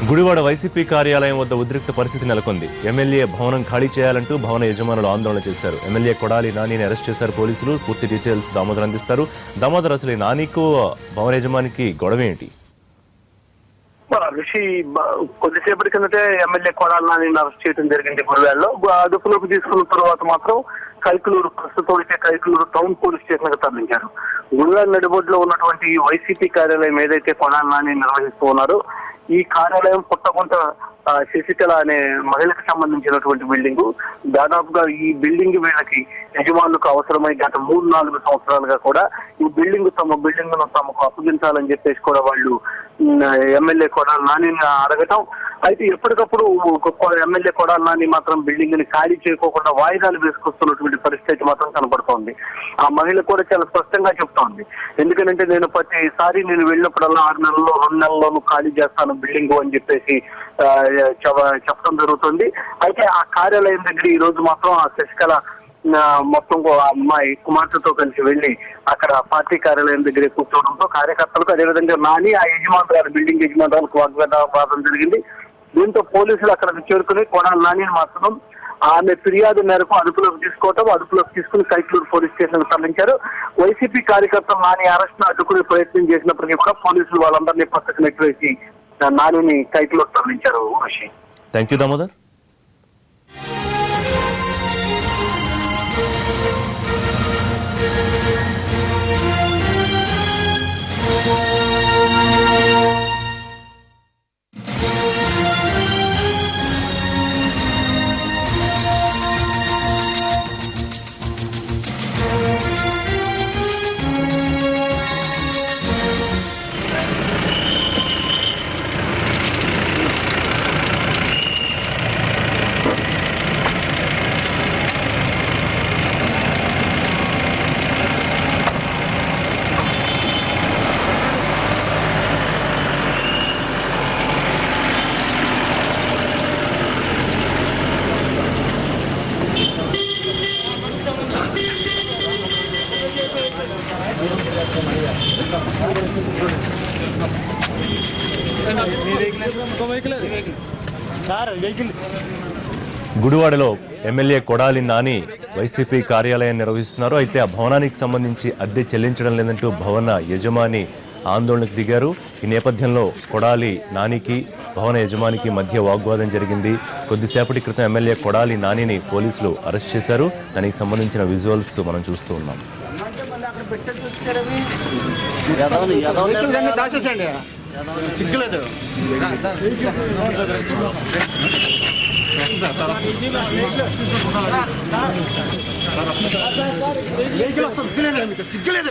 Gudivada YCP కార్యాలయం వద్ద ఉద్రిక్త పరిస్థితి నెలకొంది. ఎమ్మెల్యే భవనం ఖాళీ చేయాలంటూ భవన యజమానులు ఆందోళన చేశారు. ఎమ్మెల్యే కొడాలి నానిని అరెస్ట్ చేశారు పోలీసులు. పూర్తి డీటెయిల్స్ దామోదర్ అందిస్తారు. దామోదర్, అసలు నానికు భవన యజమానికి గొడవ ఏంటి? ఋషి కొద్దిసేపటి కిందటే ఎమ్మెల్యే కొడాలి నానిని అరెస్ట్ చేయడం జరిగింది. గుడివాడలో అదుపులోకి తీసుకున్న తర్వాత మాత్రం కైకలూరు, ప్రస్తుతం అయితే కైకలూరు టౌన్ పోలీస్ స్టేషన్ కు తరలించారు. గుడివాడ నడిబొడ్డులో ఉన్నటువంటి వైసీపీ కార్యాలయం ఏదైతే కొడాలి నాని నిర్వహిస్తూ ఉన్నారో ఈ కార్యాలయం పుట్టగుంట శశికళ అనే మహిళకు సంబంధించినటువంటి బిల్డింగ్. దాదాపుగా ఈ బిల్డింగ్ వీళ్ళకి యజమానులకు అవసరమై గత 3-4 సంవత్సరాలుగా కూడా ఈ తమ బిల్డింగ్ ను తమకు అప్పగించాలని చెప్పేసి కూడా వాళ్ళు ఎమ్మెల్యే కొడాలి నానిని అడగటం. అయితే ఎప్పటికప్పుడు ఎమ్మెల్యే కొడాలి నాని మాత్రం బిల్డింగ్ ని ఖాళీ చేయకోకుండా వాయిదాలు వేసుకొస్తున్నటువంటి పరిస్థితి మాత్రం కనబడుతోంది. ఆ మహిళ కూడా చాలా స్పష్టంగా చెప్తోంది. ఎందుకంటే నేను ప్రతిసారి నేను వెళ్ళినప్పుడల్లా 6 నెలల్లో 2 నెలల్లోనూ ఖాళీ చేస్తాను బిల్డింగ్ అని చెప్పేసి చెప్పడం జరుగుతుంది. అయితే ఆ కార్యాలయం దగ్గర ఈ రోజు మాత్రం ఆ శశికళ మొత్తం అమ్మాయి కుమార్తెతో కలిసి వెళ్లి అక్కడ పార్టీ కార్యాలయం దగ్గర కూర్చోవడంతో కార్యకర్తలకు, అదేవిధంగా నాని ఆ యజమానురాలు బిల్డింగ్ యజమానురాలకు వాగ్వాదం జరిగింది. దీంతో పోలీసులు అక్కడికి చేరుకుని కొడాలి నానిని మాత్రం ఆమె ఫిర్యాదు మేరకు అదుపులోకి తీసుకుని కైకలూరు పోలీస్ స్టేషన్ తరలించారు. వైసీపీ కార్యకర్తలు నాని అరెస్ట్ ను అడ్డుకునే ప్రయత్నం చేసినప్పటికీ కూడా పోలీసులు వాళ్ళందరినీ పక్కకు నెట్టివేసి నానిని కైకలూరు తరలించారు. Thank you Damodar. గుడివాడలో ఎమ్మెల్యే కొడాలి నాని వైసీపీ కార్యాలయం నిర్వహిస్తున్నారు. అయితే ఆ భవనానికి సంబంధించి అద్దె చెల్లించడం లేదంటూ భవన యజమాని ఆందోళనకు దిగారు. ఈ నేపథ్యంలో కొడాలి నానికి భవన యజమానికి మధ్య వాగ్వాదం జరిగింది. కొద్దిసేపటి క్రితం ఎమ్మెల్యే కొడాలి నానిని పోలీసులు అరెస్ట్ చేశారు. దానికి సంబంధించిన విజువల్స్ మనం చూస్తూ ఉన్నాం. సిగ్గులేదు సిగ్గులేదు